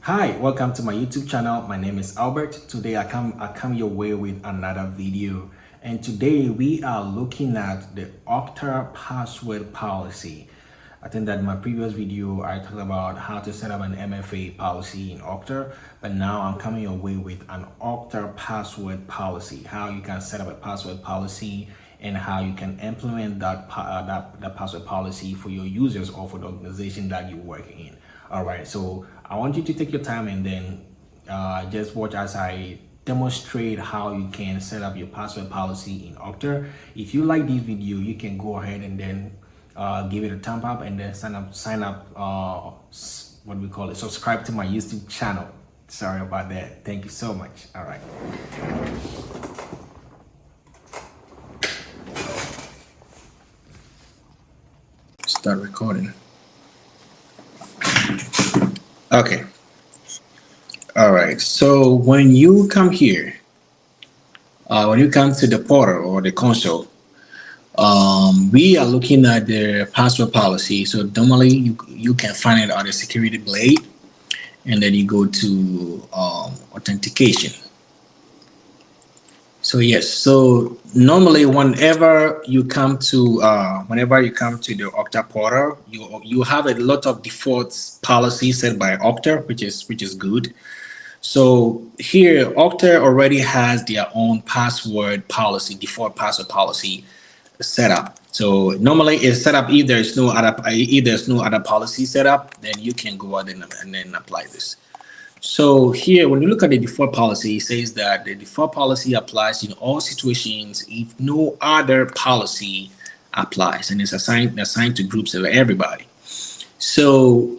Hi, welcome to my YouTube channel. My name is Albert. Today I come your way with another video. And today we are looking at the OKTA Password Policy. I think that in my previous video I talked about how to set up an MFA policy in OKTA, but now I'm coming your way with an OKTA Password Policy, how you can set up a password policy and how you can implement that password policy for your users or for the organization that you're working in. All right, so I want you to take your time and then just watch as I demonstrate how you can set up your password policy in OKTA. If you like this video, you can go ahead and then give it a thumb up and then sign up what we call it, subscribe to my YouTube channel. Sorry about that. Thank you so much. All right. Start recording. Okay. All right. So when you come here, when you come to the portal or the console, we are looking at the password policy. So normally you can find it on the security blade, and then you go to authentication. So yes, so normally whenever you come to the OKTA portal, you have a lot of default policies set by OKTA, which is good. So here OKTA already has their own password policy, default password policy set up. So normally it's set up if there's no other policy set up, then you can go out and then apply this. So here, when you look at the default policy, it says that the default policy applies in all situations if no other policy applies, and it's assigned to groups of everybody. So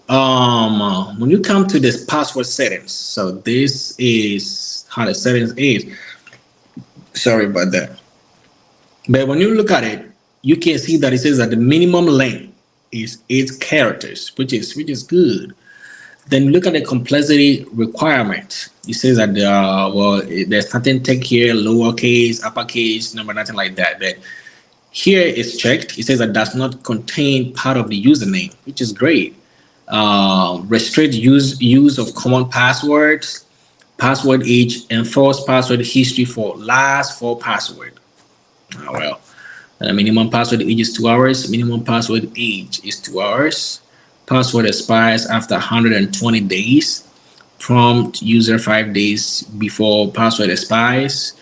when you come to this password settings, so this is how the settings is. Sorry about that. But when you look at it, you can see that it says that the minimum length is 8 characters, which is good. Then look at the complexity requirement. It says that there's nothing take here, lowercase, uppercase, number, nothing like that. But here it's checked. It says that does not contain part of the username, which is great. Restrict use of common passwords, password age, enforce password history for last 4 password. Well, minimum password age is 2 hours. Minimum password age is 2 hours. Password expires after 120 days. Prompt user 5 days before password expires.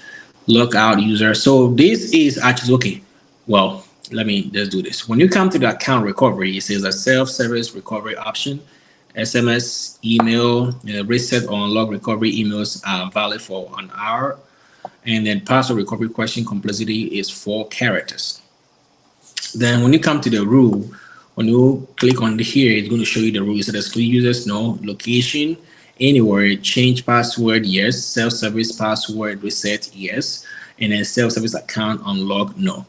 Lock out user. So this is actually okay. Well, let me just do this. When you come to the account recovery, it says a self-service recovery option. SMS, email, reset or unlock recovery emails are valid for 1 hour. And then password recovery question complexity is 4 characters. Then when you come to the rule, when you click on here, it's going to show you the rules. So exclude users, no. Location, anywhere, change password, yes. Self-service password reset, yes. And then self-service account unlock, no.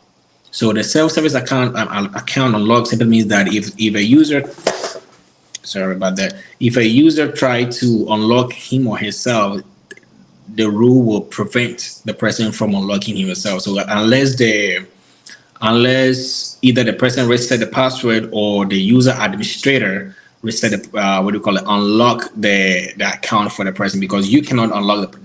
So the self-service account unlock simply means that if a user, sorry about that, if a user try to unlock him or herself, the rule will prevent the person from unlocking himself. So unless either the person reset the password or the user administrator reset unlock the account for the person, because you cannot unlock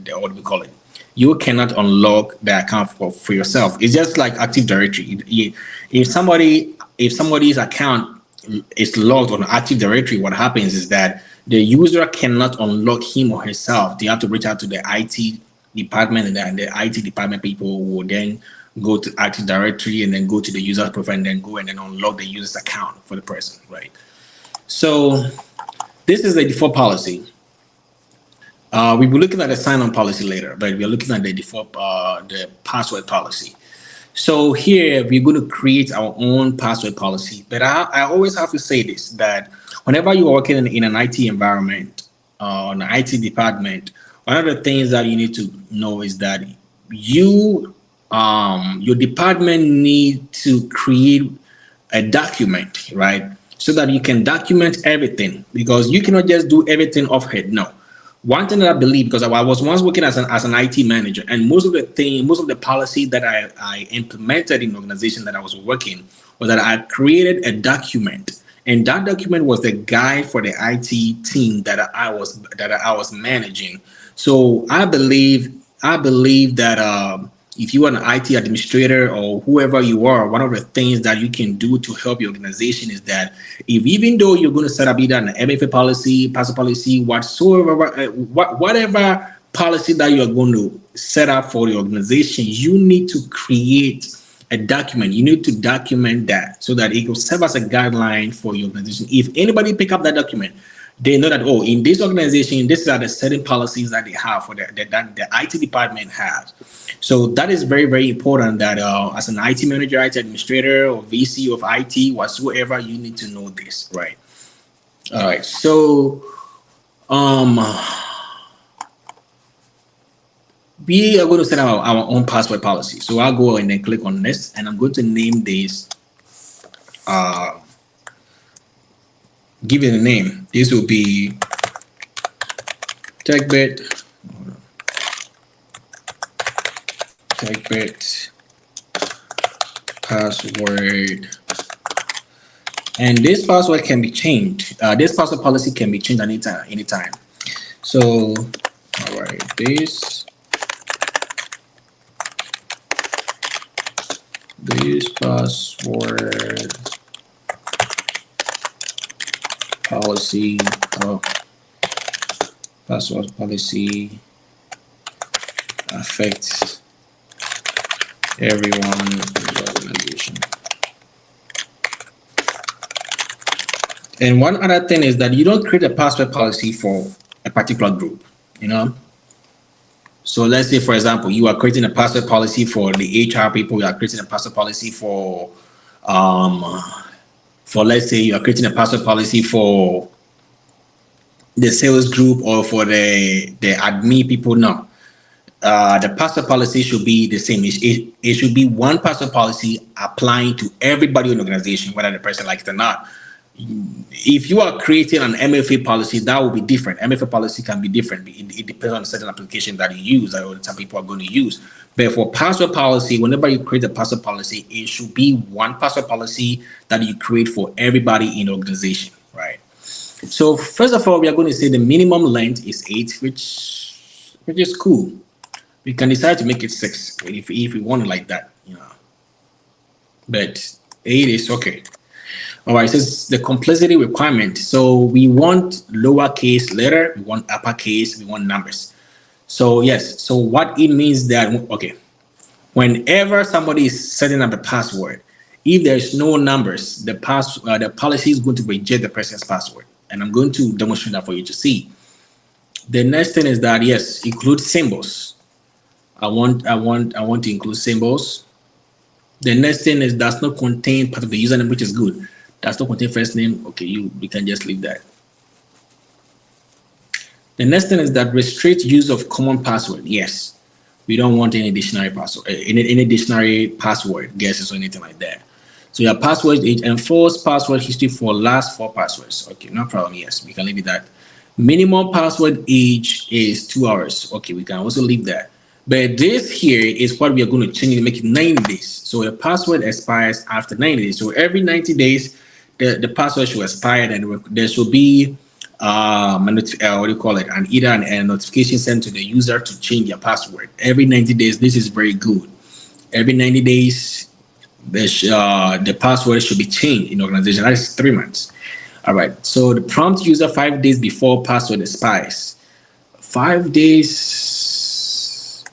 you cannot unlock the account for yourself. It's just like Active Directory. If somebody's account is logged on Active Directory, what happens is that the user cannot unlock him or herself. They have to reach out to the IT department, and then the IT department people will then go to Active Directory and then go to the user profile and then go and then unlock the user's account for the person, right? So this is the default policy. We'll be looking at the sign-on policy later, but we're looking at the default, the password policy. So here we're going to create our own password policy. But I always have to say this, that whenever you are working in an IT environment, an IT department, one of the things that you need to know is that your department need to create a document, right? So that you can document everything, because you cannot just do everything off head. No. One thing that I believe, because I was once working as an IT manager, and most of the policy that I implemented in the organization that I was working was that I created a document, and that document was the guide for the IT team that I was managing. So I believe that if you are an IT administrator or whoever you are, one of the things that you can do to help your organization is that if even though you're going to set up either an MFA policy, password policy, whatsoever, whatever policy that you are going to set up for your organization, you need to create a document. You need to document that so that it will serve as a guideline for your organization. If anybody pick up that document, they know that, oh, in this organization, these are the certain policies that they have for that the IT department has. So that is very, very important that as an IT manager, IT administrator, or VC of IT, whatsoever, you need to know this, right? All right. So um, we are going to set up our own password policy. So I'll go and then click on this, and I'm going to name this, give it a name. This will be TechBit, password, and this password can be changed. This password policy can be changed anytime. So, all right, this password policy, password policy affects everyone in the organization. And one other thing is that you don't create a password policy for a particular group, you know. So let's say, for example, you are creating a password policy for the HR people. You are creating a password policy for let's say you are creating a password policy for the sales group or for the admin people. No, the password policy should be the same. It should be one password policy applying to everybody in the organization, whether the person likes it or not. If you are creating an MFA policy, that will be different. MFA policy can be different. It depends on certain application that you use or some people are going to use. But for password policy, whenever you create a password policy, it should be one password policy that you create for everybody in the organization, right? So first of all, we are going to say the minimum length is 8, which is cool. We can decide to make it 6 if we want it like that, you know. But 8 is okay. All right, so it's the complexity requirement. So we want lowercase letter, we want uppercase, we want numbers. So yes, so what it means that, okay, whenever somebody is setting up a password, if there's no numbers, the policy is going to reject the person's password. And I'm going to demonstrate that for you to see. The next thing is that, yes, include symbols. I want to include symbols. The next thing is does not contain part of the username, which is good. Does not contain first name. Okay, we can just leave that. The next thing is that restrict use of common password. Yes, we don't want any dictionary password, any dictionary password guesses or anything like that. So your password is enforce password history for last 4 passwords. Okay, no problem. Yes, we can leave it that. Minimum password age is 2 hours. Okay, we can also leave that. But this here is what we are going to change to make it 90 days. So your password expires after 90 days. So every 90 days, the password should expire, and there should be a notification sent to the user to change their password every 90 days. This is very good. Every 90 days, the password should be changed in the organization. That is 3 months. All right. So the prompt user 5 days before password expires. 5 days.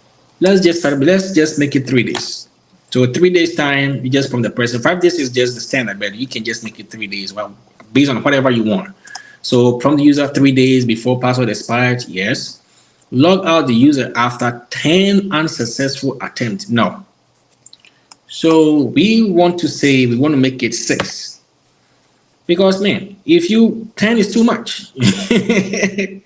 Let's just make it 3 days. So 3 days time, you just from the person. 5 days is just the standard, but you can just make it 3 days. Well, based on whatever you want. So prompt the user 3 days before password expired. Yes. Log out the user after 10 unsuccessful attempts. No. So we want to make it 6. Because man, if 10 is too much. You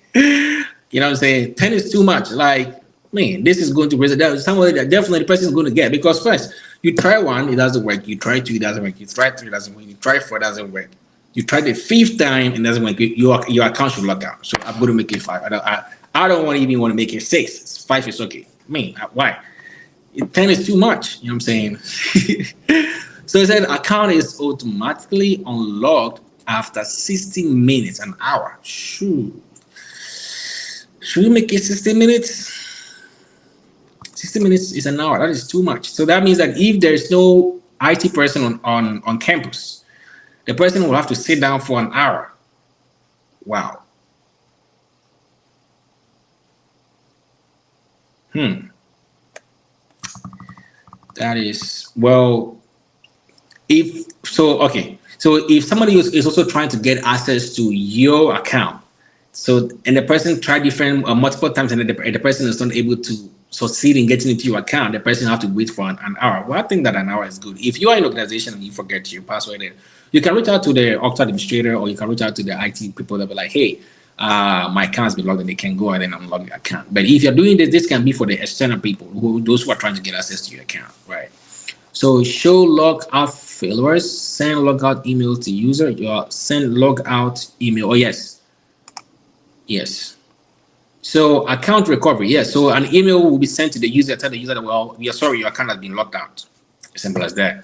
know what I'm saying? 10 is too much. Like, man, this is going to raise it. Somebody that definitely the person is going to get, because first you try 1, it doesn't work. You try 2, it doesn't work. You try 3, it doesn't work. You try 4, it doesn't work. You try the 5th time, it doesn't work. Your account should log out. So I'm going to make it 5. I don't even want to make it 6. 5 is okay. Man, why? 10 is too much. You know what I'm saying? So it said account is automatically unlocked after 60 minutes, an hour. Shoot. Should we make it 60 minutes? 60 minutes is an hour. That is too much. So that means that if there's no IT person on campus, the person will have to sit down for an hour. Wow. That is, well, if so, okay. So if somebody is also trying to get access to your account, so and the person tried different multiple times and the person is not able to succeed in getting into your account, the person have to wait for an hour. Well, I think that an hour is good. If you are in an organization and you forget your password, you can reach out to the Okta administrator or you can reach out to the IT people that be like, hey, my account has been logged and they can go ahead and unlock the account. But if you're doing this, this can be for the external people, those who are trying to get access to your account, right? So show logout failures, send logout email to user, send logout email. Oh, yes. Yes. So account recovery, yes. So an email will be sent to the user, tell the user that, well, we are sorry, your account has been locked out. Simple as that.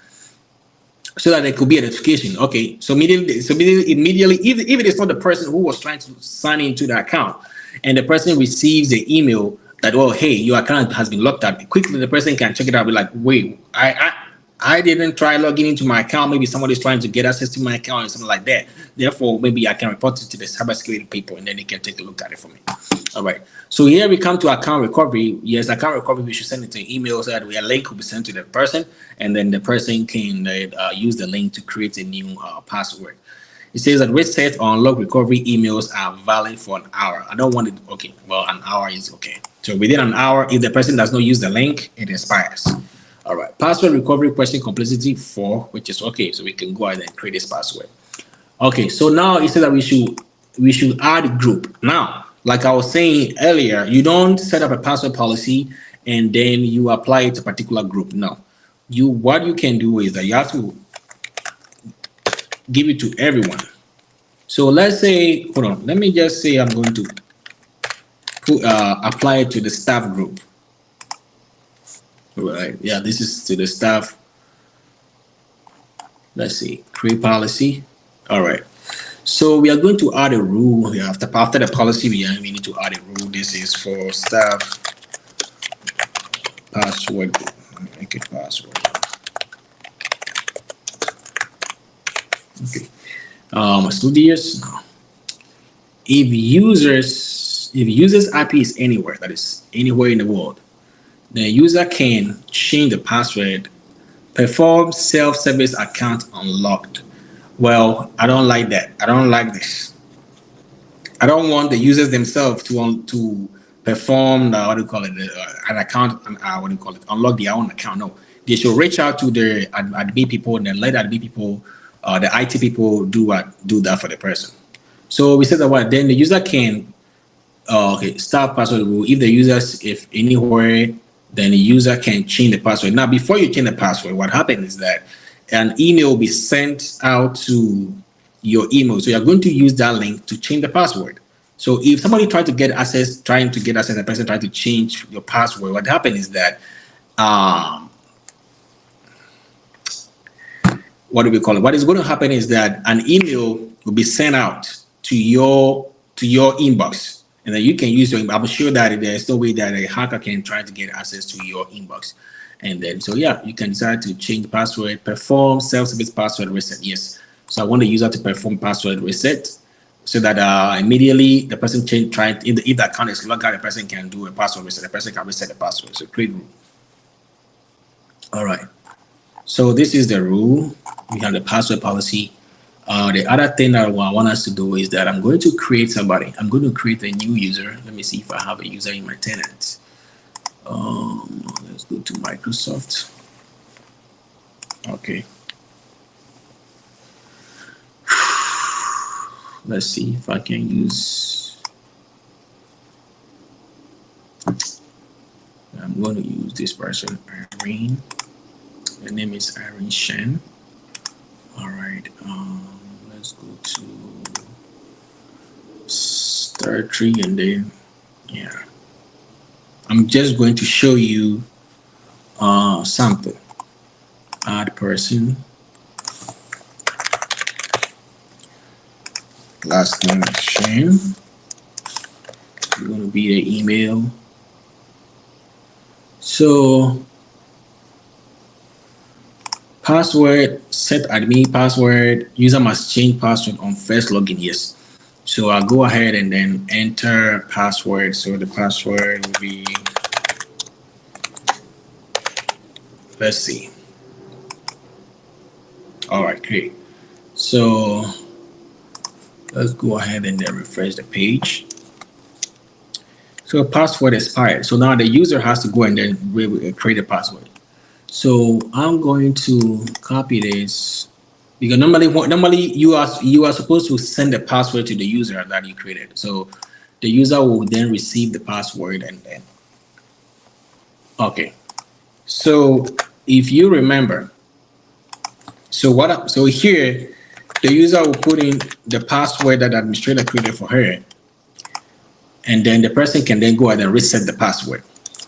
So that there could be a notification. Okay, so immediately, if it is not the person who was trying to sign into the account, and the person receives the email that, well, hey, your account has been locked out, quickly the person can check it out. Be like, wait, I didn't try logging into my account. Maybe somebody's trying to get access to my account or something like that. Therefore, maybe I can report it to the cybersecurity people, and then they can take a look at it for me. All right. So here we come to account recovery. Yes, account recovery, we should send it to email so that a link will be sent to the person, and then the person can use the link to create a new password. It says that reset or unlock recovery emails are valid for an hour. I don't want it. Okay, well, an hour is okay. So within an hour, if the person does not use the link, it expires. All right. Password recovery question complexity 4, which is okay. So we can go ahead and create this password. Okay. So now it says that we should add a group. Now, like I was saying earlier, you don't set up a password policy and then you apply it to a particular group. No. What you can do is that you have to give it to everyone. So let's say, hold on, let me just say I'm going to apply it to the staff group. Right. Yeah, this is to the staff. Let's see, create policy. All right. So we are going to add a rule here. After the policy, we need to add a rule. This is for staff password. Make it password. Okay. Let's do this. If users IP is anywhere, that is anywhere in the world, the user can change the password, perform self-service account unlocked. Well, I don't like that. I don't like this. I don't want the users themselves to perform an account, unlock their own account. No, they should reach out to the admin people and then let admin people, the IT people do that for the person. So we said that then the user can staff password rule. If the users, if anywhere, then the user can change the password. Now, before you change the password, what happens is that an email will be sent out to your email. So you're going to use that link to change the password. So if somebody trying to get access, the person trying to change your password, what happens is that what do we call it? What is going to happen is that an email will be sent out to your inbox, and then you can use your. I'm sure that there's no way that a hacker can try to get access to your inbox, and then so yeah, you can decide to change the password, perform self-service password reset. Yes, so I want the user to perform password reset, so that immediately the person if the account is logged out, the person can do a password reset. The person can reset the password. So create rule. All right. So this is the rule. We have the password policy. The other thing that I want us to do is that I'm going to create somebody. I'm going to create a new user. Let me see if I have a user in my tenant. Let's go to Microsoft. Okay. Let's see if I can use. I'm going to use this person, Irene. The name is Irene Shen. All right. Let's go to start tree and then yeah. I'm just going to show you something. Add person. last name is Shane. It's going to be the email. So password, set admin password, user must change password on first login. Yes. So I'll go ahead and then enter password. So the password will be, let's see. All right, great. So let's go ahead and then refresh the page. So password expired. So now the user has to go and then create a password. So I'm going to copy this because normally you are supposed to send the password to the user that you created. So the user will then receive the password and then okay. So if you remember, so here the user will put in the password that the administrator created for her, and then the person can then go ahead and reset the password.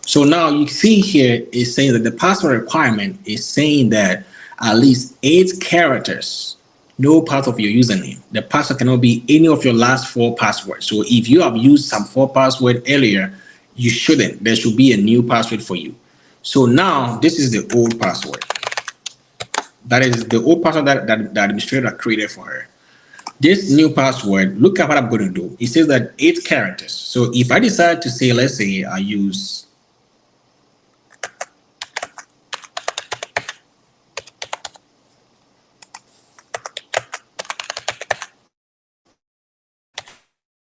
So now you see here is saying that the password requirement is saying that at least 8 characters, no part of your username. The password cannot be any of your last 4 passwords. So if you have used some 4 password earlier, you shouldn't. There should be a new password for you. So now this is the old password. That is the old password that the administrator created for her. This new password, look at what I'm going to do. It says that 8 characters. So if I decide to say, let's say I use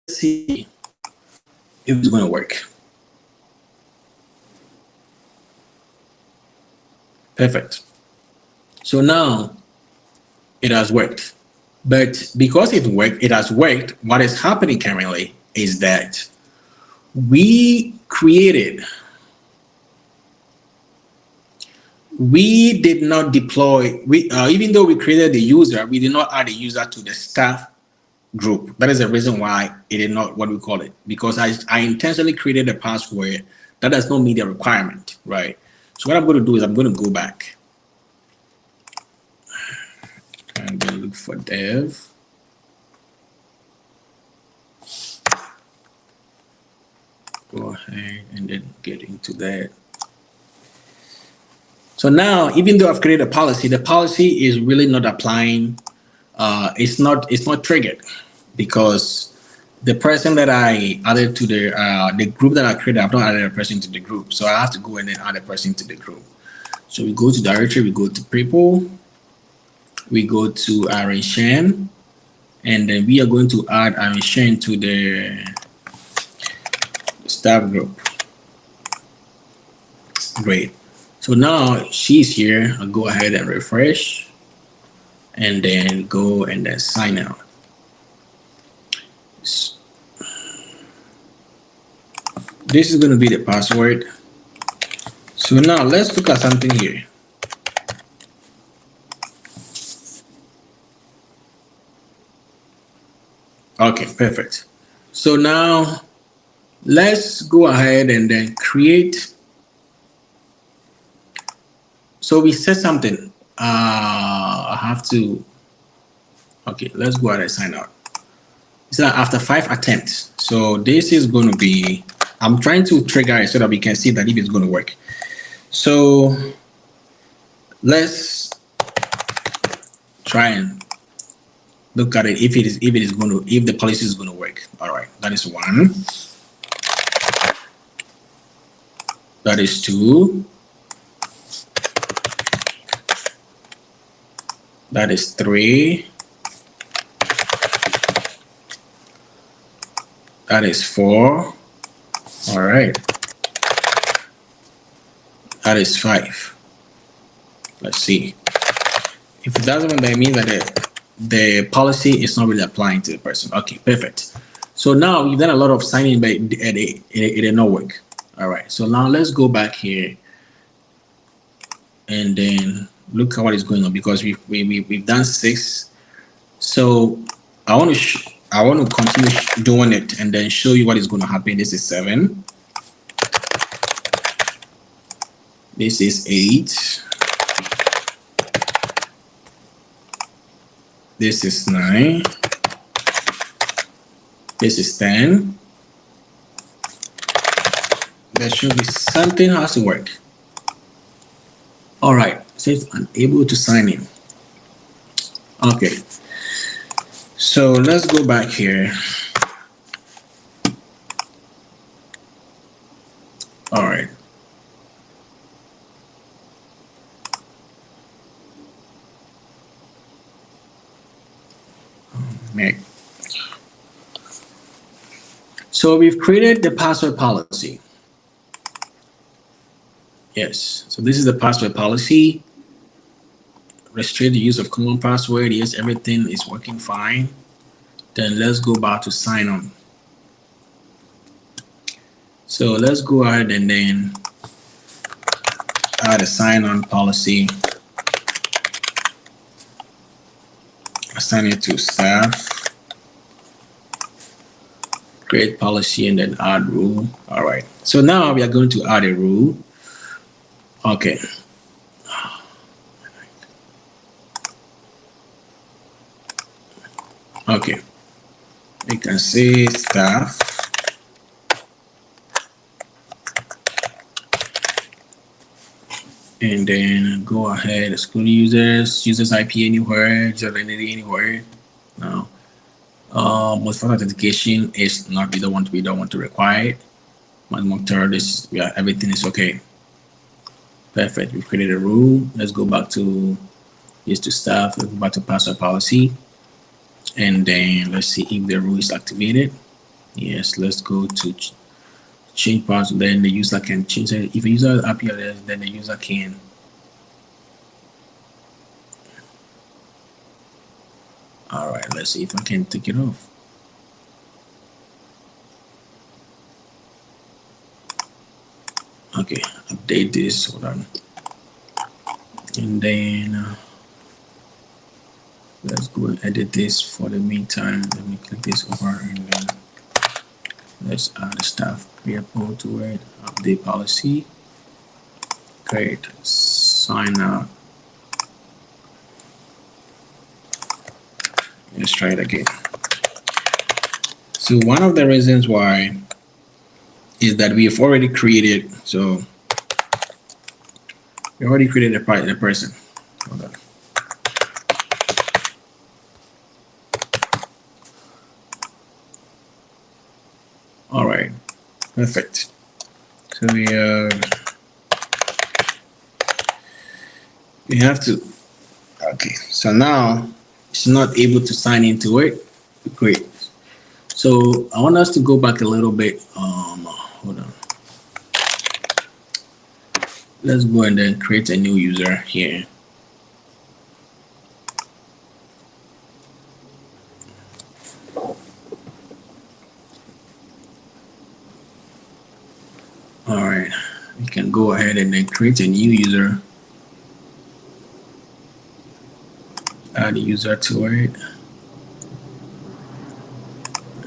see if it's going to work. Perfect. So now it has worked. But because it has worked, what is happening currently is that we did not deploy, even though we created the user, we did not add the user to the staff group. That is the reason why it did not what we call it, because I intentionally created a password that does not meet the requirement, right? So what I'm going to do is I'm going to go back and then look for dev. Go ahead and then get into that. So now, even though I've created a policy, the policy is really not applying. It's not triggered because the person that I added to the group that I created, I've not added a person to the group. So I have to go and then add a person to the group. So we go to directory, we go to people, we go to Aaron Shan, and then we are going to add Aaron Shan to the staff group. Great. So now she's here. I'll go ahead and refresh and then go and then sign out. This is going to be the password. So now let's look at something here. Okay, perfect. So now let's go ahead and then create. So we said something. I have to. Okay, let's go ahead and sign out. So after 5 attempts. So this is going to be. I'm trying to trigger it so that we can see that if it's going to work. So let's try and look at it if the policy is going to work. All right, that is 1. That is 2. That is 3. That is 4. All right. That is 5. Let's see. If it doesn't, that means that the policy is not really applying to the person. Okay, perfect. So now you've done a lot of signing, but it did not work. All right. So now let's go back here and then look at what is going on, because we've done 6. So I want to continue doing it and then show you what is going to happen. This is 7. This is 8. This is 9. This is 10. There should be something has to work. All right, says unable to sign in. Okay, so let's go back here. All right. So we've created the password policy. Yes, so this is the password policy. Restrict the use of common password. Yes, everything is working fine. Then let's go back to sign on. So let's go ahead and then add a sign on policy. Assign it to staff. Create policy and then add rule. All right. So now we are going to add a rule. Okay. Okay. We can say staff. And then go ahead, exclude users IP anywhere, user identity anywhere. Now, multi-factor authentication is not, we don't want to require it. Monitor this, yeah, everything is okay. Perfect. We created a rule. Let's go back to use to staff. Let's go back to password policy, and then let's see if the rule is activated. Yes. Let's go to change password. Then the user can change it. If a user appears, then the user can. All right. Let's see if I can take it off. Okay, update this, hold on. And then let's go and edit this for the meantime. Let me click this over and then let's add a staff repo to it. Update policy. Great, sign out. Let's try it again. So one of the reasons why is that we have already created, so we already created a person. Hold on. All right, perfect. So we have to, okay, so now it's not able to sign into it. Great. So I want us to go back a little bit. Hold on. Let's go and then create a new user here. All right, we can go ahead and then create a new user. Add a user to it.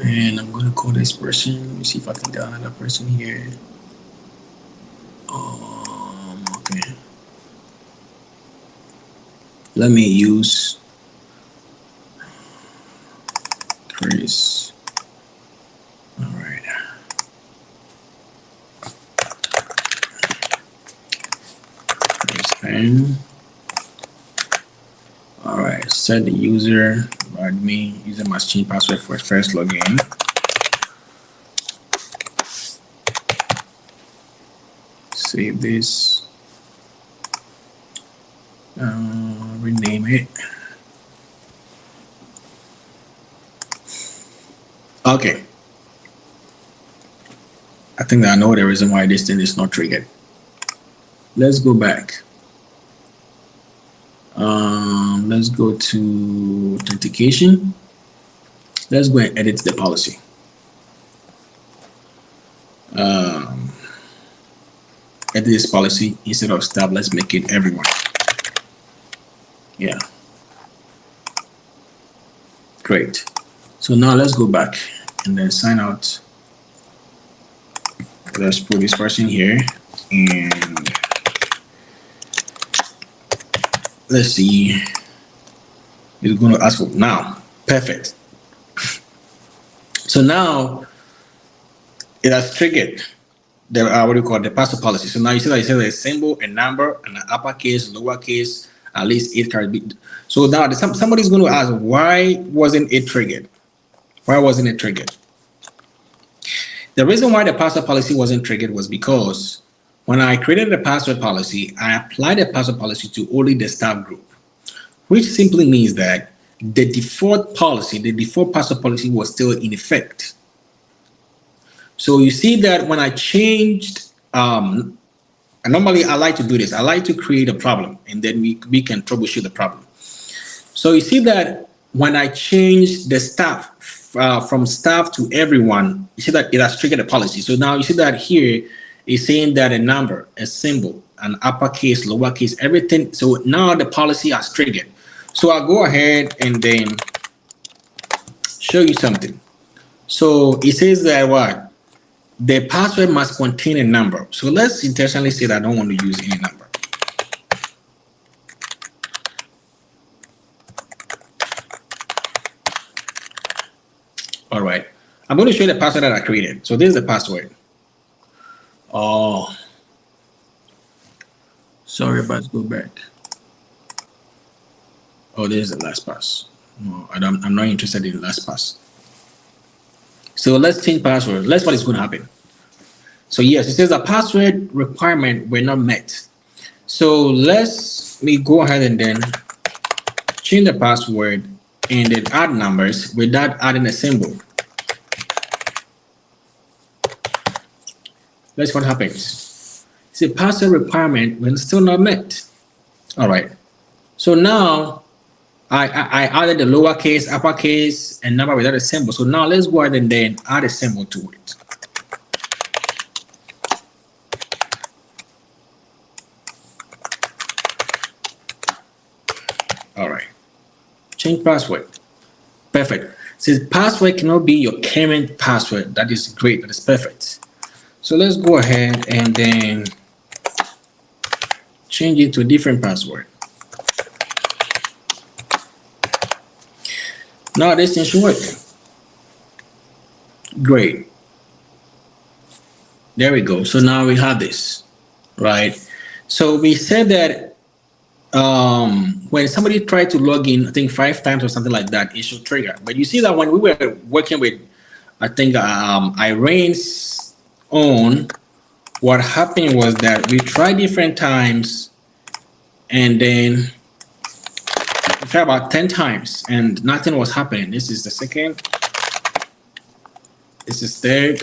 And I'm going to call this person. Let me see if I can download another person here. Okay. Let me use Chris. All right. And all right, set the user admin. User must change password for first login. Save this. Rename it. Okay. I think I know the reason why this thing is not triggered. Let's go back. Let's go to authentication. Let's go and edit the policy. Edit this policy instead of staff. Let's make it everyone. Yeah. Great. So now let's go back and then sign out. Let's put this person here and let's see. It's going to ask for now. Perfect. So now it has triggered the what do you call it, the password policy. So now you see that it says a symbol, a number, and an uppercase, lowercase, at least 8 characters. So now somebody's going to ask, why wasn't it triggered? Why wasn't it triggered? The reason why the password policy wasn't triggered was because when I created the password policy, I applied the password policy to only the staff group, which simply means that the default policy, the default password policy was still in effect. So you see that when I changed, normally I like to do this. I like to create a problem and then we can troubleshoot the problem. So you see that when I changed the staff from staff to everyone, you see that it has triggered a policy. So now you see that here is saying that a number, a symbol, an uppercase, lowercase, everything. So now the policy has triggered. So I'll go ahead and then show you something. So it says that what? The password must contain a number. So let's intentionally say that I don't want to use any number. All right. I'm going to show you the password that I created. So this is the password. Oh, sorry, but let's go back. Oh, this is the last pass. No, I'm not interested in the last pass. So let's change password. Let's what is going to happen. So yes, it says the password requirement were not met. So let me go ahead and then change the password and then add numbers without adding a symbol. Let's see what happens. See, password requirement when still not met. All right. So now I added the lowercase, uppercase, and number without a symbol. So now let's go ahead and then add a symbol to it. All right. Change password. Perfect. Since password cannot be your current password, that is great. That is perfect. So let's go ahead and then change it to a different password. Now this thing should work. Great. There we go. So now we have this, right? So we said that when somebody tried to log in, I think 5 times or something like that, it should trigger. But you see that when we were working with, I think Irene's own, what happened was that we tried different times and then we tried about 10 times and nothing was happening. This is the second. This is third.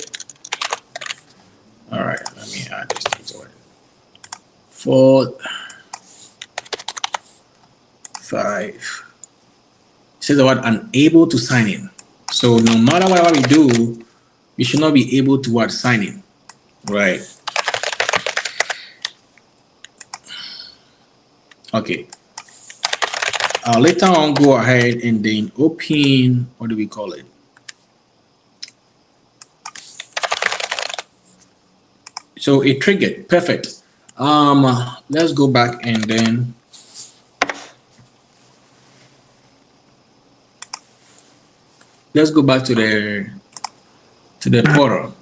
All right, let me add this to it. Fourth. 5. It says the word unable to sign in. So no matter what we do, we should not be able to sign in, right? Okay. I'll later on go ahead and then open, what do we call it? So it triggered, perfect. Let's go back and then let's go back to the portal.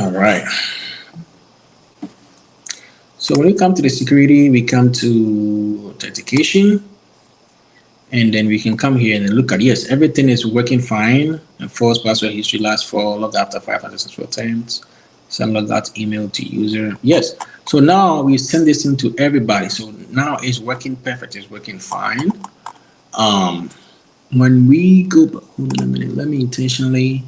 All right. So when we come to the security, we come to authentication, and then we can come here and look at, yes, everything is working fine. And false password history lasts for log after 500 successful attempts. Send log out email to user. Yes. So now we send this into everybody. So now it's working perfect. It's working fine. When we go, hold on a minute, let me intentionally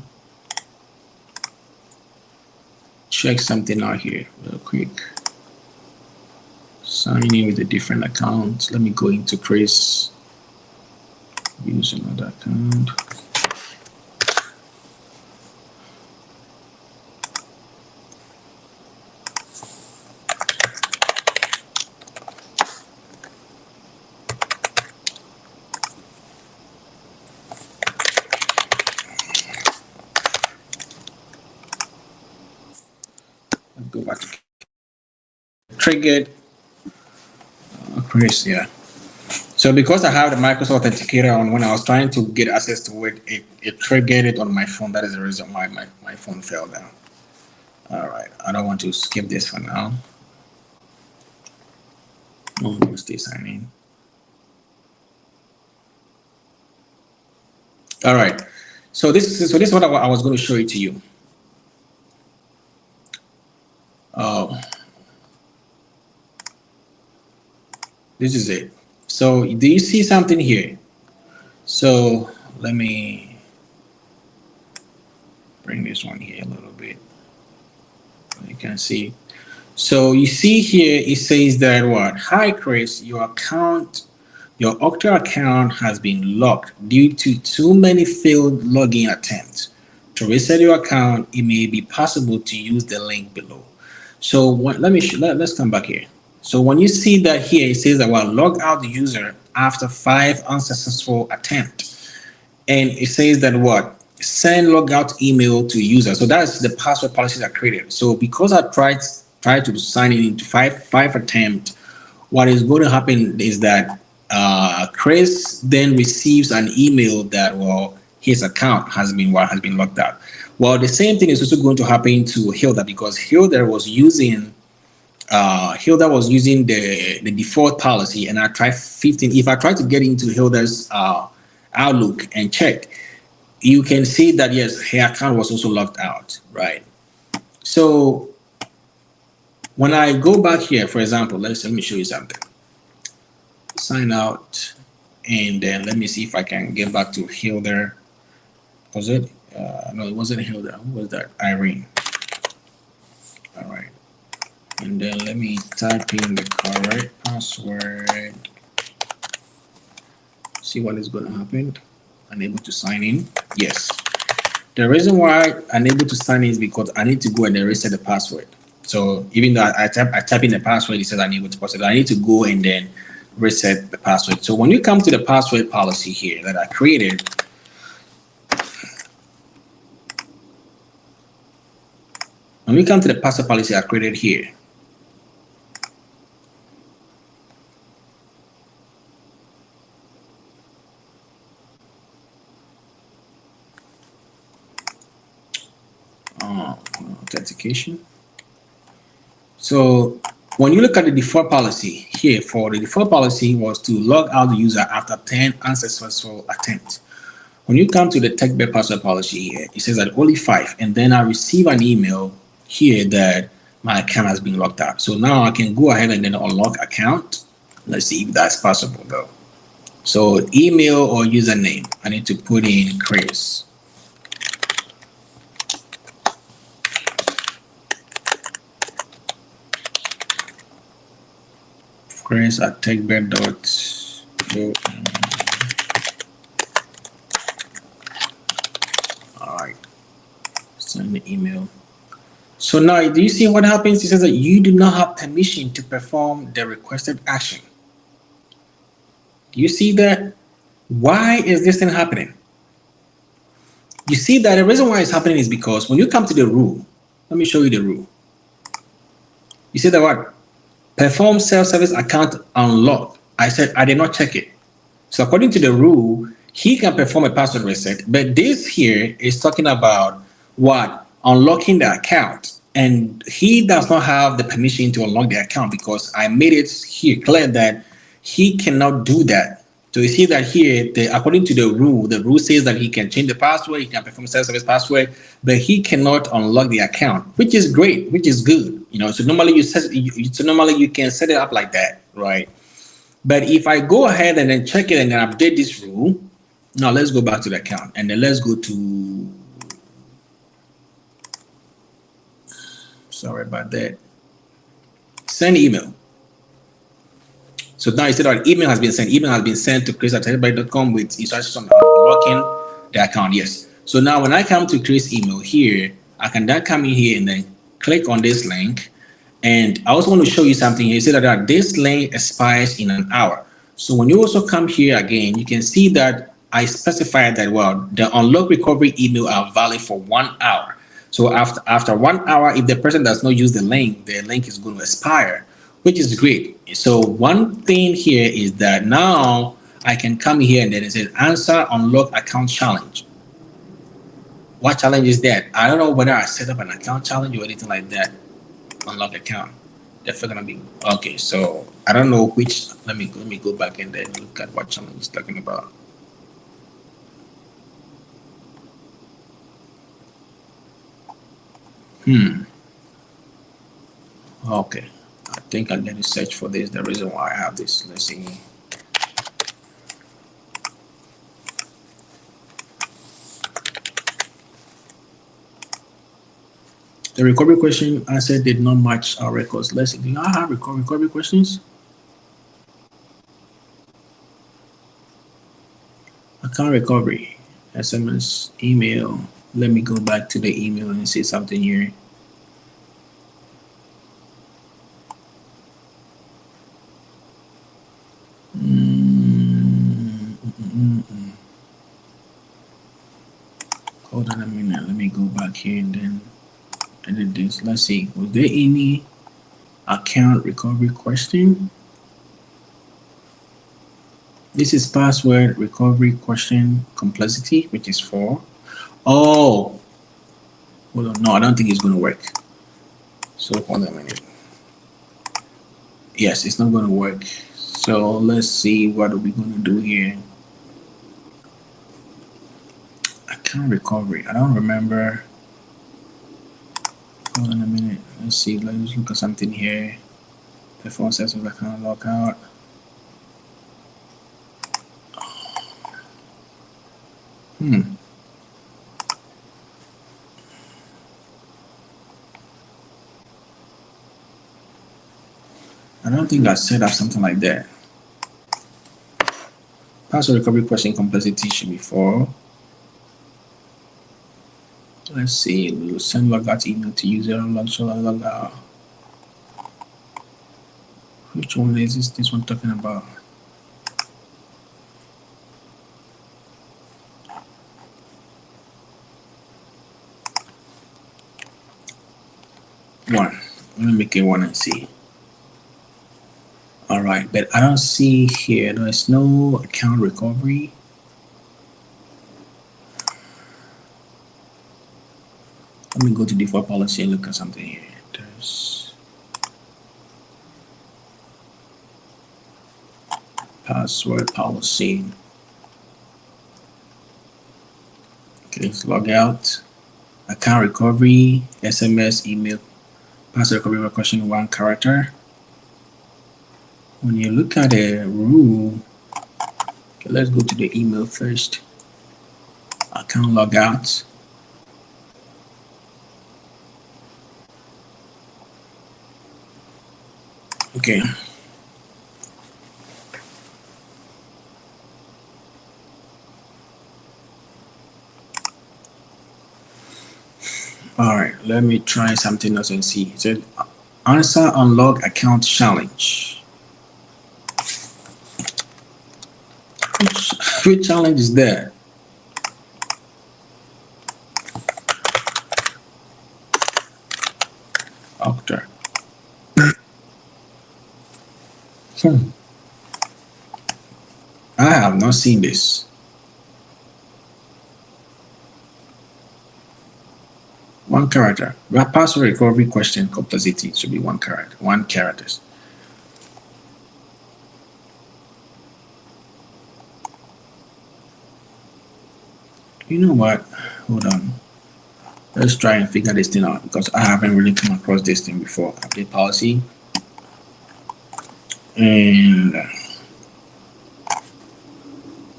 check something out here real quick. Sign in with a different account. Let me go into Chris, use another account. Go back to triggered Chris, yeah. So because I have the Microsoft Authenticator on, when I was trying to get access to it, it triggered it on my phone. That is the reason why my phone fell down. All right, I don't want to skip this for now. I'm going to stay signed in. All right, so this is what I was going to show it to you. This is it. So do you see something here? So let me bring this one here a little bit. You can see. So you see here, it says that what? Hi, Chris, your OKTA account has been locked due to too many failed login attempts. To reset your account, it may be possible to use the link below. So let's come back here. So when you see that here, it says that well, log out the user after 5 unsuccessful attempts, and it says that what? Send logout email to user. So that's the password policies I created. So because I tried to sign in into five attempts, what is going to happen is that Chris then receives an email that well his account has been locked out. Well, the same thing is also going to happen to Hilda because Hilda was using the default policy, and I tried 15. If I try to get into Hilda's Outlook and check, you can see that yes, her account was also locked out, right? So when I go back here, for example, let me show you something. Sign out, and then let me see if I can get back to Hilda. Was it? No, it wasn't Hilda. Who was that? Irene. All right. And then let me type in the correct password. See what is going to happen. Unable to sign in. Yes. The reason why unable to sign in is because I need to go and then reset the password. So even though I type in the password, it says unable to password. I need to go and then reset the password. So when you come to the password policy here that I created, when we come to the password policy I created here, authentication. So when you look at the default policy here, for the default policy was to log out the user after 10 unsuccessful attempts. When you come to the tech-based password policy here, it says that only 5, and then I receive an email here that my account has been locked out. So now I can go ahead and then unlock account. Let's see if that's possible though. So email or username, I need to put in Chris. Chris at techbed.co. All right, send the email. So now, do you see what happens? It says that you do not have permission to perform the requested action. Do you see that? Why is this thing happening? You see that the reason why it's happening is because when you come to the rule, let me show you the rule. You see that what? Perform self-service account unlock. I said I did not check it. So according to the rule, he can perform a password reset, but this here is talking about what? Unlocking the account. And he does not have the permission to unlock the account because I made it here clear that he cannot do that. So you see that here, according to the rule says that he can change the password, he can perform self-service password, but he cannot unlock the account, which is great, which is good. You know, so normally you can set it up like that, right? But if I go ahead and then check it and then update this rule, now let's go back to the account and then let's go to, sorry about that, send email. So now you see that email has been sent. Email has been sent to chris@techbed.com with instructions on unlocking the account. Yes. So now when I come to Chris' email here, I can then come in here and then click on this link. And I also want to show you something here. You see that this link expires in an hour. So when you also come here again, you can see that I specified that, well, the unlock recovery email are valid for 1 hour. So after 1 hour, if the person does not use the link is going to expire, which is great. So one thing here is that now I can come here and then it says answer unlock account challenge. What challenge is that? I don't know whether I set up an account challenge or anything like that. Unlock account. Definitely gonna be okay. So I don't know which. Let me go back and then look at what challenge is talking about. Okay. I think I'm gonna search for this. The reason why I have this. Let's see. The recovery question answer did not match our records. Let's see. Do you have recovery questions? Account recovery, SMS, email. Let me go back to the email and see something here. Hold on a minute. Let me go back here and then edit this. Let's see. Was there any account recovery question? This is password recovery question complexity, which is 4. Oh, hold on. No, I don't think it's going to work. So hold on a minute. Yes, it's not going to work. So let's see what are we going to do here. Account recovery. I don't remember. Hold on a minute. Let's see. Let's look at something here. The phone says account lockout. I don't think I set up something like that. Password recovery question complexity should be 4. Let's see. We'll send logout email to user logout. Which one is this? This one talking about? One. Let me make it 1 and see. All right, but I don't see here. There's no account recovery. Let me go to default policy and look at something here. There's password policy. Okay, let's log out. Account recovery, SMS, email, password recovery question 1 character. When you look at a rule, okay, let's go to the email first. Account logout. Okay. All right, let me try something else and see. It said answer unlock account challenge. Which challenge is there? OKTA. I have not seen this. One character. Password recovery question complexity should be 1 character. 1 characters. You know what? Hold on. Let's try and figure this thing out because I haven't really come across this thing before. Update policy. And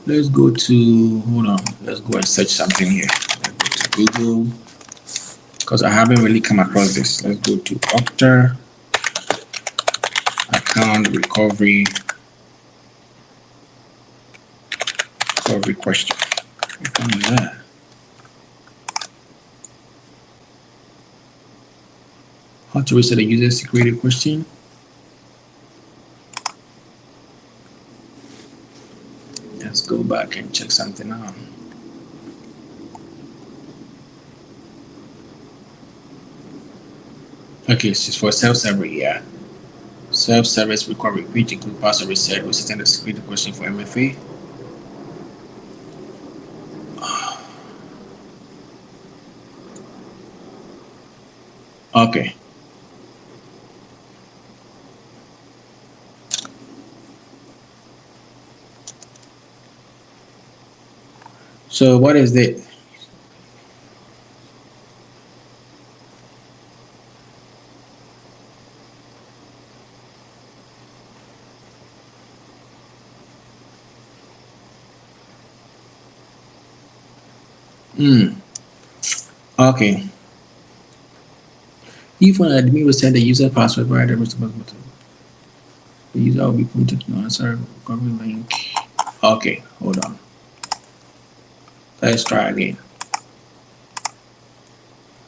let's go to, hold on. Let's go and search something here. Let's go to Google because I haven't really come across this. Let's go to OKTA account recovery question. What one is that? How to reset a user security question. Let's go back and check something out. Okay, it's for self-server, self-service recovery, which include password reset, resetting the security question for MFA. Okay. So what is it? Okay. If an admin will send the user password via the user will be put on a server recovery link. Okay, hold on. Let's try again.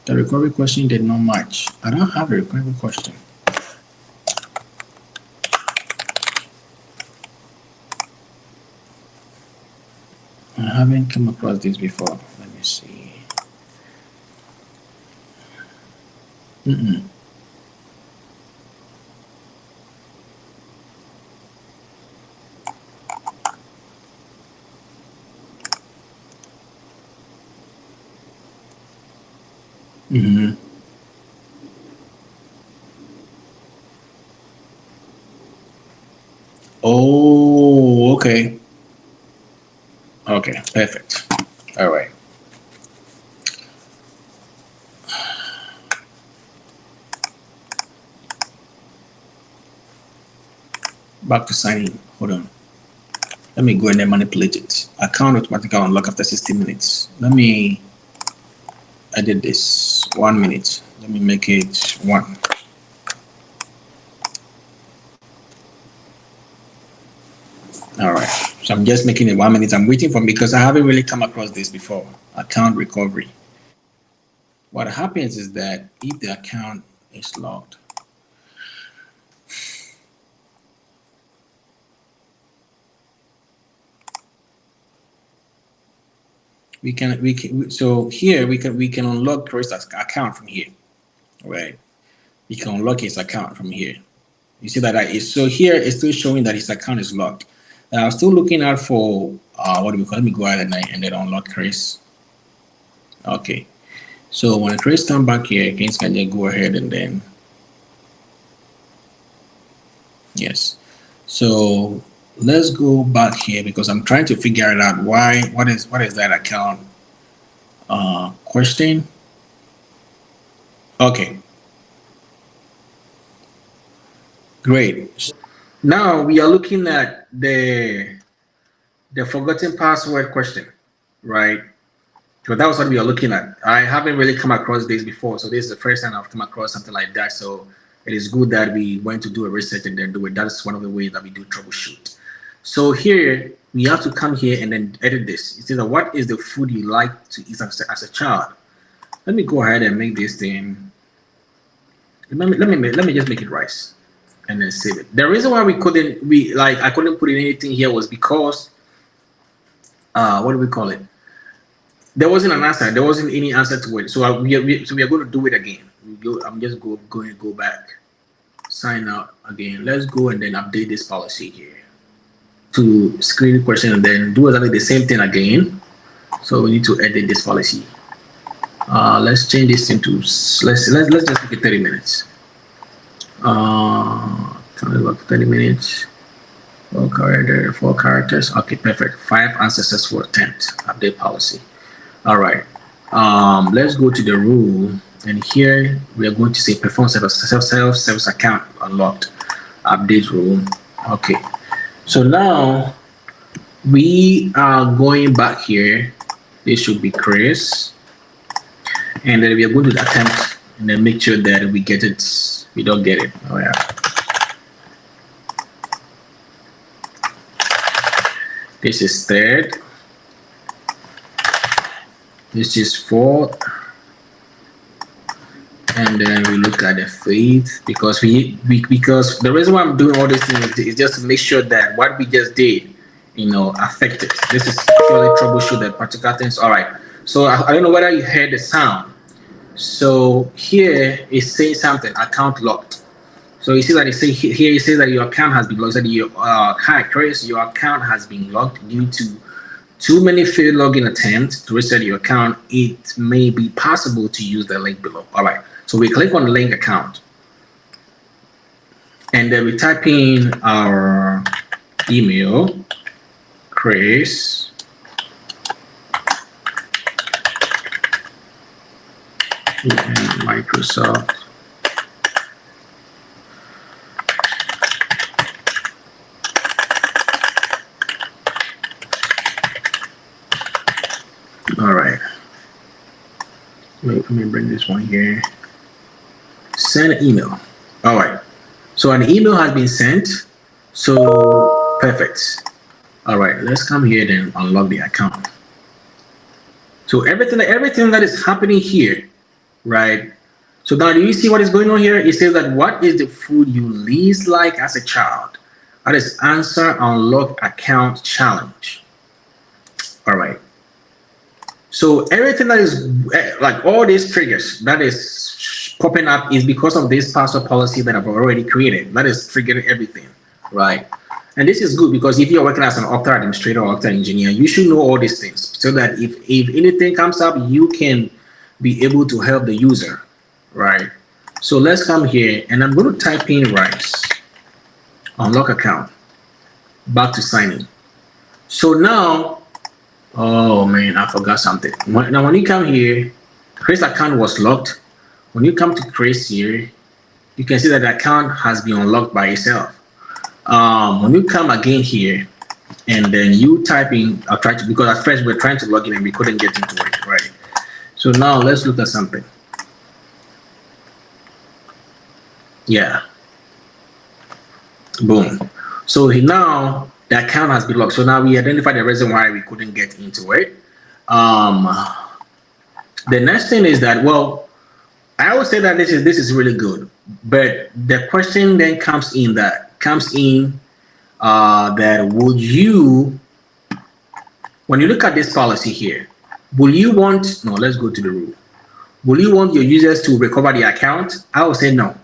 The recovery question did not match. I don't have a recovery question. I haven't come across this before. Let me see. Oh, okay. Okay, perfect. All right. Back to signing. Hold on. Let me go and then manipulate it. Account automatically unlock after 60 minutes. Let me edit this. 1 minute. Let me make it 1. All right. So I'm just making it 1 minute. I'm waiting for because I haven't really come across this before. Account recovery. What happens is that if the account is locked, so here we can unlock Chris' account from here, right? We can unlock his account from here. You see that so here it's still showing that his account is locked. I'm still looking out for what do we call? Let me go ahead and then unlock Chris. Okay. So when Chris come back here, can just go ahead and then yes. So let's go back here because I'm trying to figure it out why what is that account question. Okay, great. Now we are looking at the forgotten password question, right? So that was what we are looking at. I haven't really come across this before, so this is the first time I've come across something like that. So it is good that we went to do a research and then do it. That's one of the ways that we do troubleshoot. So here we have to come here and then edit this. It says that what is the food you like to eat as a child? Let me go ahead and make this thing. Let me just make it rice and then save it. The reason why I couldn't put in anything here was because what do we call it? There wasn't an answer. There wasn't any answer to it. So we are going to do it again. I'm just going to go back, sign out again. Let's go and then update this policy here to screen question and then do exactly the same thing again. So we need to edit this policy. Let's change this into let's just make it 30 minutes. Can I look 30 minutes? 4 characters. Okay, perfect. 5 unsuccessful attempt. Update policy. All right. Let's go to the rule, and here we are going to say perform self-service account unlocked. Update rule. Okay. So now we are going back here. This should be Chris, and then we are going to attempt and then make sure that we get it. We don't get it. Oh yeah. This is 3rd. This is 4th. And then we look at the 5th because because the reason why I'm doing all this thing is just to make sure that what we just did, affected. This is purely troubleshoot the particular things. All right. So I don't know whether you heard the sound. So here it's saying something, account locked. So you see that it says that your account has been locked. Hi Chris, your account has been locked due to too many failed login attempts. To reset your account, it may be possible to use the link below. All right. So we click on link account, and then we type in our email, Chris Microsoft. All right. Let me bring this one here. Send an email. All right. So an email has been sent. So perfect. All right. Let's come here then unlock the account. So everything that is happening here, right? So now do you see what is going on here? It says that what is the food you least like as a child? That is answer unlock account challenge. All right. So everything that is like all these triggers that is popping up is because of this password policy that I've already created. That is triggering everything, right? And this is good because if you're working as an Okta administrator or Okta engineer, you should know all these things so that if anything comes up, you can be able to help the user, right? So let's come here and I'm going to type in rice, unlock account, back to sign in. So now, oh man, I forgot something. Now when you come here, Chris account was locked. When you come to Chris here, you can see that the account has been unlocked by itself. When you come again here, and then you type in, I'll try to, because at first we're trying to log in and we couldn't get into it, right? So now let's look at something. Yeah. Boom. So now the account has been locked. So now we identified the reason why we couldn't get into it. The next thing is that, well, I would say that this is really good, but the question then comes in that would you, when you look at this policy here, will you want, no, let's go to the rule. Will you want your users to recover the account? I would say no.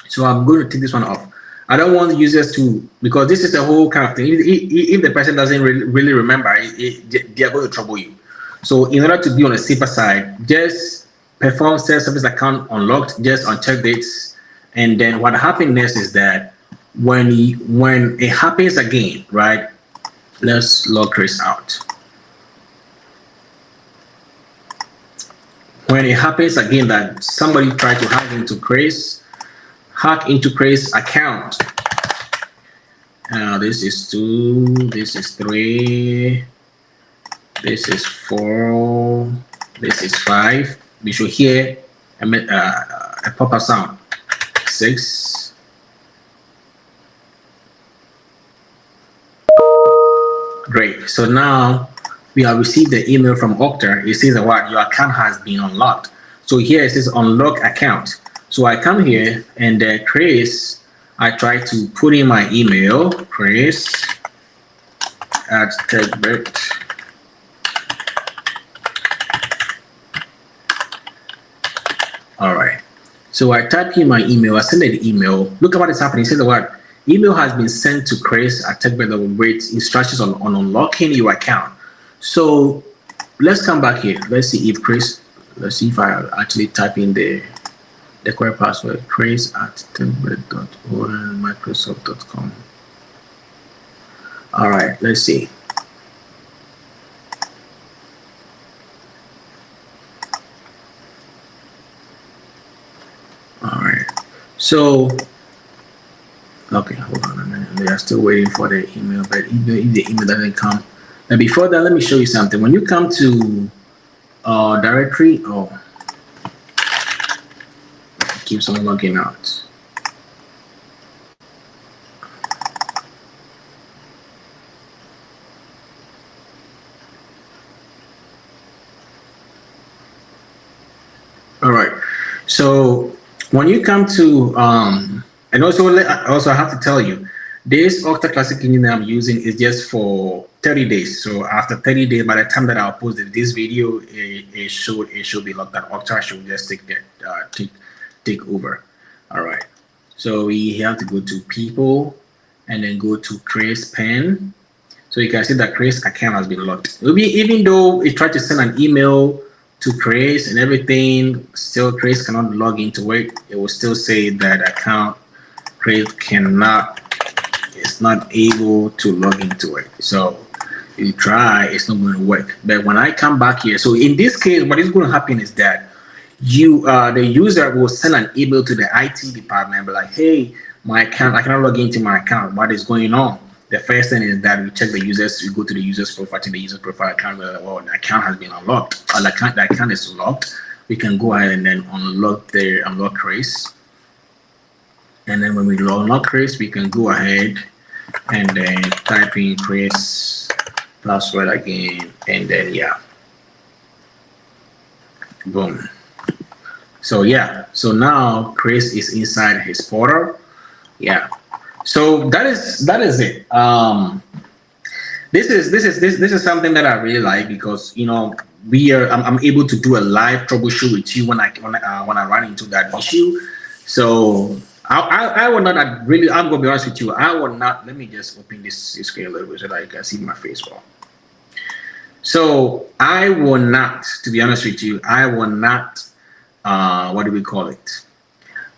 So I'm going to take this one off. I don't want the users to, because this is a whole kind of thing. If the person doesn't really remember, they are going to trouble you. So in order to be on the safer side, just perform self-service account unlocked, just uncheck dates. And then what happens next is that when it happens again, right? Let's log Chris out. When it happens again that somebody tried to hack into Chris account. This is 2, this is 3, this is 4, this is 5. We should hear a pop-up sound. 6. Great. So now we have received the email from Okta. It says that what your account has been unlocked. So here it says unlock account. So I come here and Chris, I try to put in my email, Chris at TechBit. All right. So I type in my email, I send the email. Look at what is happening. It says what email has been sent to Chris at TechBit that will wait instructions on unlocking your account. So let's come back here. Let's see if let's see if I actually type in the correct password, Chris at techbit.microsoft.com. All right, let's see. All right, so okay, hold on a minute. They are still waiting for the email, but if the email doesn't come, now before that, let me show you something. When you come to directory, keeps on logging out. All right. So when you come to and also I have to tell you, this Okta Classic engine that I'm using is just for 30 days. So after 30 days, by the time that I'll post this video, it should be locked out. Okta should just take over. All right. So we have to go to people and then go to Chris pen. So you can see that Chris account has been locked. Even though it tried to send an email to Chris and everything, still Chris cannot log into it. It will still say that account Chris is not able to log into it. So you try, it's not going to work. But when I come back here, so in this case, what is going to happen is that the user will send an email to the IT department, be like, hey, my account, I cannot log into my account. What is going on? The first thing is that we check the users, we go to the user's profile, to the user's profile account, well, the account has been unlocked, or the account is locked. We can go ahead and then unlock Chris. And then when we unlock Chris, we can go ahead and then type in Chris password again, and then yeah, boom. So yeah, so now Chris is inside his portal. Yeah, so that is it. This is something that I really like, because I'm able to do a live troubleshoot with you when I run into that issue. So I will not really, I'm gonna be honest with you, I will not, let me just open this screen a little bit so that I can see my face well. So I will not, to be honest with you, I will not what do we call it?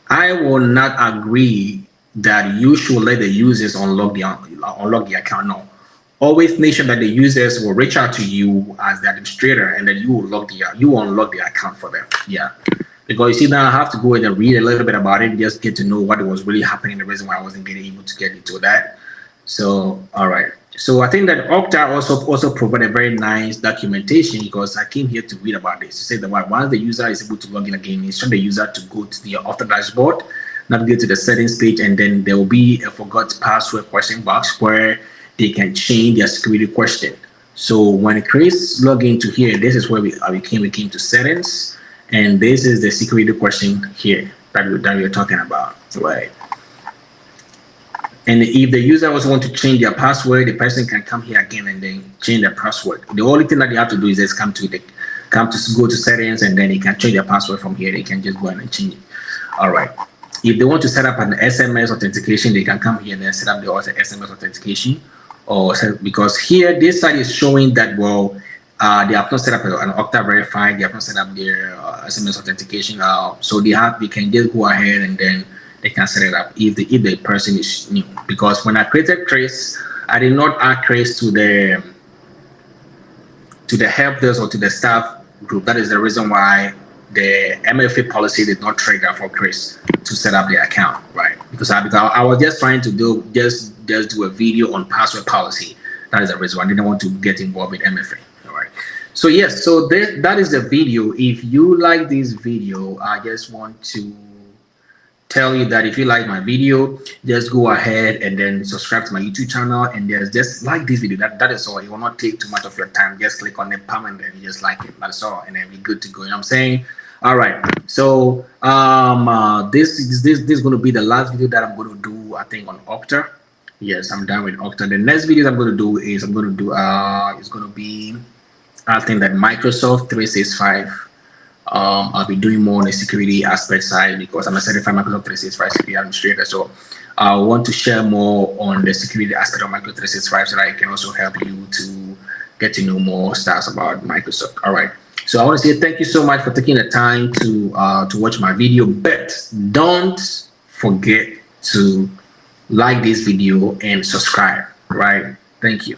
I will not agree that you should let the users unlock the account. No, always make sure that the users will reach out to you as the administrator, and that you unlock the account for them. Yeah, because you see, now I have to go in and read a little bit about it, just get to know what was really happening, the reason why I wasn't getting able to get into that. So all right. So I think that OKTA also provided very nice documentation, because I came here to read about this. To say that once the user is able to log in again, instruct the user to go to the OKTA dashboard, navigate to the settings page, and then there will be a forgot password question box where they can change their security question. So when Chris log into here, this is where we came to settings, and this is the security question here that we're talking about, right? And if the user also want to change their password, the person can come here again and then change their password. The only thing that they have to do is just go to settings, and then they can change their password from here. They can just go ahead and change it. All right. If they want to set up an SMS authentication, they can come here and then set up the SMS authentication. Because here this side is showing that, well, they have not set up an OKTA verified. They have not set up their SMS authentication. So they can just go ahead and then they can set it up if the person is new. Because when I created Chris, I did not add Chris to the help desk or to the staff group. That is the reason why the MFA policy did not trigger for Chris to set up the account, right? Because I was just trying to do a video on password policy. That is the reason why I didn't want to get involved with MFA. All right. So yes, so that is the video. If you like this video, I just want to tell you that if you like my video, just go ahead and then subscribe to my YouTube channel, and just like this video. That is all. It will not take too much of your time. Just click on the palm and then you just like it. That's all, and then we're good to go. You know what I'm saying? All right. So this is going to be the last video that I'm going to do, I think, on OKTA. Yes, I'm done with OKTA. The next video I'm going to do is it's going to be, I think, that Microsoft 365. I'll be doing more on the security aspect side, because I'm a certified Microsoft 365 security administrator. So I want to share more on the security aspect of Microsoft 365, so that I can also help you to get to know more stuff about Microsoft. All right. So I want to say thank you so much for taking the time to watch my video. But don't forget to like this video and subscribe. Right. Thank you.